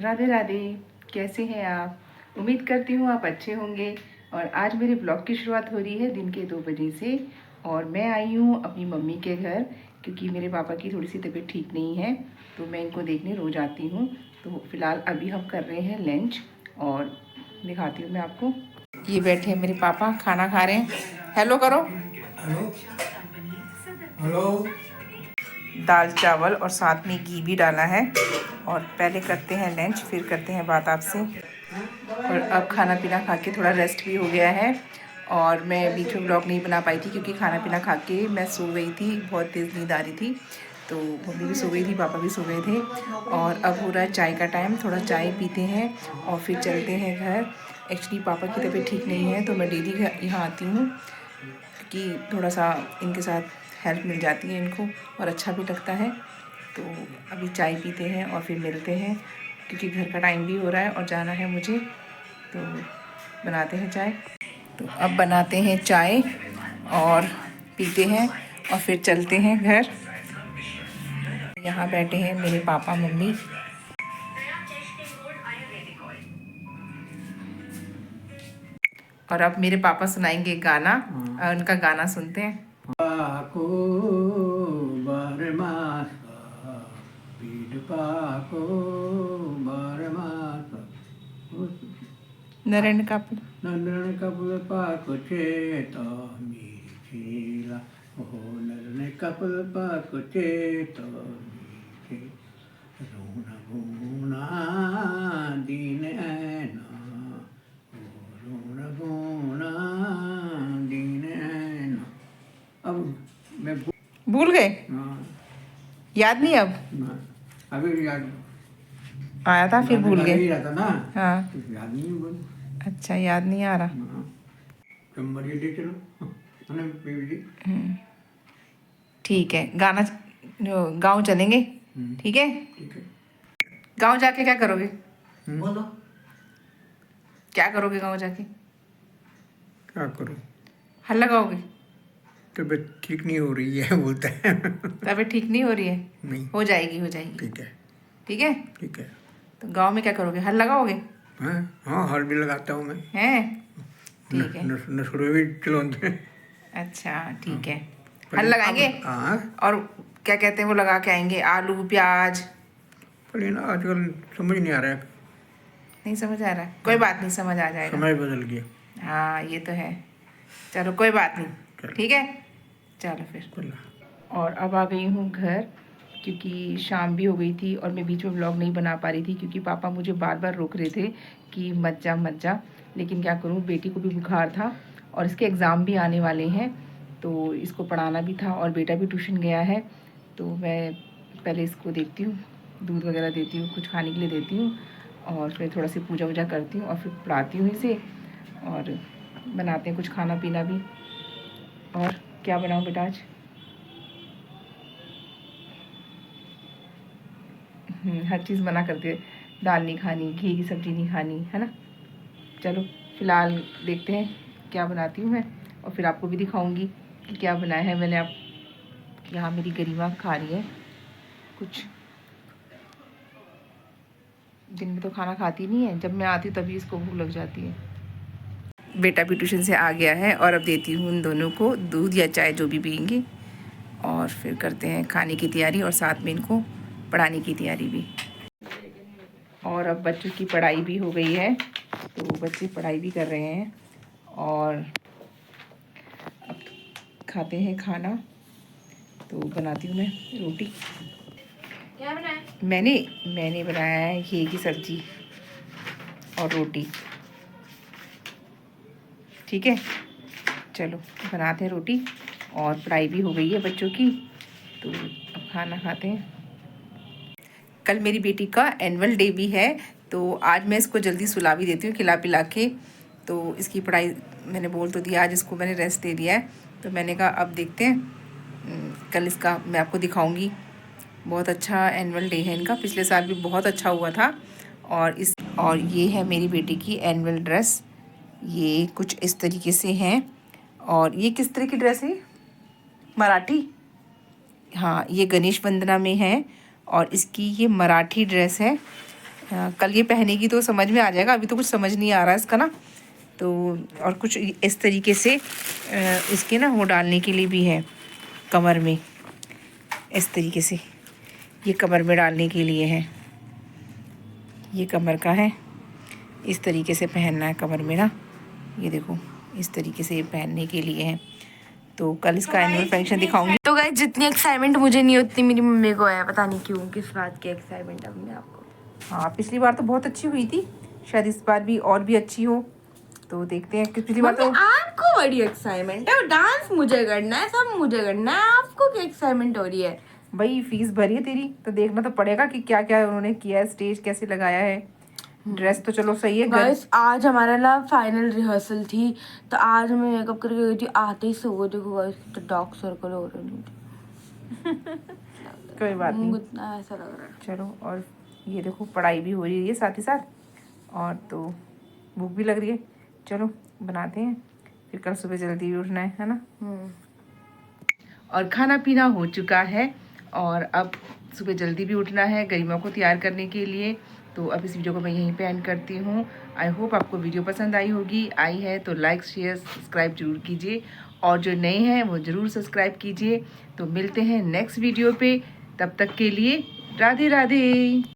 राधे राधे। कैसे हैं आप? उम्मीद करती हूँ आप अच्छे होंगे। और आज मेरे ब्लॉग की शुरुआत हो रही है दिन के 2 बजे से। और मैं आई हूँ अपनी मम्मी के घर, क्योंकि मेरे पापा की थोड़ी सी तबीयत ठीक नहीं है, तो मैं इनको देखने रोज़ आती हूँ। तो फ़िलहाल अभी हम कर रहे हैं लंच और दिखाती हूँ मैं आपको। ये बैठे हैं मेरे पापा, खाना खा रहे हैं। हेलो करो। Hello hello. दाल चावल और साथ में घी भी डाला है। और पहले करते हैं लंच, फिर करते हैं बात आपसे। और अब खाना पीना खा के थोड़ा रेस्ट भी हो गया है। और मैं बीच में ब्लॉग नहीं बना पाई थी, क्योंकि खाना पीना खा के मैं सो गई थी, बहुत तेज़ नींद आ रही थी। तो मम्मी भी सो गई थी, पापा भी सो गए थे। और अब हो रहा है चाय का टाइम, थोड़ा चाय पीते हैं और फिर चलते हैं घर। एक्चुअली पापा की तबीयत ठीक नहीं है, तो मैं डेली यहाँ आती हूँ, क्योंकि थोड़ा सा इनके साथ हेल्प मिल जाती है इनको और अच्छा भी लगता है। तो अभी चाय पीते हैं और फिर मिलते हैं, क्योंकि घर का टाइम भी हो रहा है और जाना है मुझे। तो बनाते हैं चाय। तो अब बनाते हैं चाय और पीते हैं और फिर चलते हैं घर। यहाँ बैठे हैं मेरे पापा मम्मी। और अब मेरे पापा सुनाएंगे गाना, और उनका गाना सुनते हैं। पाको बारमासा पीठ पाको बारमासा नरेंद्र का नंदन कपुल पाको चेता मीठीला ओहो नंदन कपुल पाको चेता मीठे रोना गुना दीन ऐना रोना गुना दीन ऐना। अब मैं भूल गए? हाँ, याद नहीं अब? अभी याद आया था फिर भूल गए। ही रहता ना। हाँ, तो याद नहीं बोल। अच्छा, याद नहीं आ रहा। तुम मरिए ले चलो है ना बेबी जी। ठीक है, गाना गाँव चलेंगे। ठीक है, ठीक है। गाँव जाके क्या करोगे? बोलो क्या करोगे गाँव जाके? क्या करूँ? हल्ला गाओगे? तबीयत ठीक नहीं हो रही है बोलते हैं। तबीयत ठीक नहीं हो रही है? नहीं, हो जाएगी, हो जाएगी। ठीक है ठीक है, ठीक है। तो गाँव में क्या करोगे? हल्ला गाओगे? हाँ हाँ, हल भी लगाता हूँ मैं। हैं? ठीक है, नसुरे भी चलाते हैं। अच्छा ठीक है। पर हल लगाएंगे हाँ, और क्या कहते हैं वो लगा के आएंगे, आलू प्याज। पर ये ना आजकल समझ नहीं आ रहा है। नहीं समझ आ रहा है? कोई बात नहीं, समझ आ जाएगा। समय बदल गया। हाँ ये तो है। चलो कोई बात नहीं, चलो। ठीक है, चलो फिर। चलो। और अब आ गई हूँ घर, क्योंकि शाम भी हो गई थी और मैं बीच में व्लॉग नहीं बना पा रही थी, क्योंकि पापा मुझे बार बार रोक रहे थे कि मत जा मत जा। लेकिन क्या करूँ, बेटी को भी बुखार था और इसके एग्ज़ाम भी आने वाले हैं, तो इसको पढ़ाना भी था और बेटा भी ट्यूशन गया है। तो मैं पहले इसको देखती हूँ, दूध वगैरह देती हूँ, कुछ खाने के लिए देती हूँ, और फिर थोड़ा सी पूजा वूजा करती हूँ और फिर पढ़ाती हूँ इसे। और बनाते हैं कुछ खाना पीना भी। और क्या बनाऊँ बेटा आज? हर चीज़ मना करती है, दाल नहीं खानी, घी की सब्ज़ी नहीं खानी, है ना। चलो फ़िलहाल देखते हैं क्या बनाती हूँ मैं, और फिर आपको भी दिखाऊंगी कि क्या बनाया है मैंने। आप यहाँ मेरी गरिमा खा रही है कुछ। दिन में तो खाना खाती नहीं है, जब मैं आती हूँ तभी इसको भूख लग जाती है। बेटा भी ट्यूशन से आ गया है और अब देती हूँ उन दोनों को दूध या चाय जो भी पियेंगे, और फिर करते हैं खाने की तैयारी और साथ में इनको पढ़ाने की तैयारी भी। और अब बच्चों की पढ़ाई भी हो गई है, तो बच्चे पढ़ाई भी कर रहे हैं। और अब खाते हैं खाना। तो बनाती हूँ मैं रोटी। क्या बनाया? मैंने बनाया है घी की सब्ज़ी और रोटी। ठीक है, चलो बनाते हैं रोटी। और पढ़ाई भी हो गई है बच्चों की, तो अब खाना खाते हैं। कल मेरी बेटी का एनुअल डे भी है, तो आज मैं इसको जल्दी सुला भी देती हूँ खिला पिला के। तो इसकी पढ़ाई मैंने बोल तो दिया, आज इसको मैंने रेस्ट दे दिया है। तो मैंने कहा अब देखते हैं, कल इसका मैं आपको दिखाऊंगी। बहुत अच्छा एनुअल डे है इनका, पिछले साल भी बहुत अच्छा हुआ था। और ये है मेरी बेटी की एनुअल ड्रेस, ये कुछ इस तरीके से हैं। और ये किस तरह की ड्रेस है? मराठी। हाँ, ये गणेश वंदना में है और इसकी ये मराठी ड्रेस है। कल ये पहनेगी तो समझ में आ जाएगा, अभी तो कुछ समझ नहीं आ रहा है इसका ना। तो और कुछ इस तरीके से इसके ना वो डालने के लिए भी है कमर में, इस तरीके से ये कमर में डालने के लिए है, ये कमर का है, इस तरीके से पहनना है कमर में ना, ये देखो इस तरीके से ये पहनने के लिए है। तो कल इसका एनुअल फंक्शन दिखाऊंगी। तो गाइस जितनी एक्साइटमेंट मुझे नहीं उतनी मेरी मम्मी को है, पता नहीं क्यों, किस बात की एक्साइटमेंट अभी मैं आपको। हाँ पिछली बार तो बहुत अच्छी हुई थी, शायद इस बार भी और भी अच्छी हो, तो देखते हैं कि पिछली बार तो आपको बड़ी एक्साइटमेंट है, डांस मुझे करना है, सब मुझे करना है, आपको क्या एक्साइटमेंट हो रही है? भाई फीस भरी है तेरी तो देखना तो पड़ेगा कि क्या क्या उन्होंने किया है, स्टेज कैसे लगाया है। ड्रेस तो चलो सही है। गाइस आज हमारा ना फाइनल रिहर्सल थी, तो आज मैं मेकअप करके गई थी, आते ही सो देखो गाइस तो डार्क सर्कल हो रहे थे। कोई बात नहीं, इतना ऐसा लग रहा है। चलो। और ये देखो पढ़ाई भी हो रही है साथ ही साथ, और तो भूख भी लग रही है, चलो बनाते हैं, फिर कल सुबह जल्दी भी उठना है ना। और खाना पीना हो चुका है और अब सुबह जल्दी भी उठना है गरिमा को तैयार करने के लिए। तो अब इस वीडियो को मैं यहीं पे एंड करती हूँ। आई होप आपको वीडियो पसंद आई होगी, आई है तो लाइक शेयर सब्सक्राइब जरूर कीजिए, और जो नए हैं वो ज़रूर सब्सक्राइब कीजिए। तो मिलते हैं नेक्स्ट वीडियो पे, तब तक के लिए राधे राधे।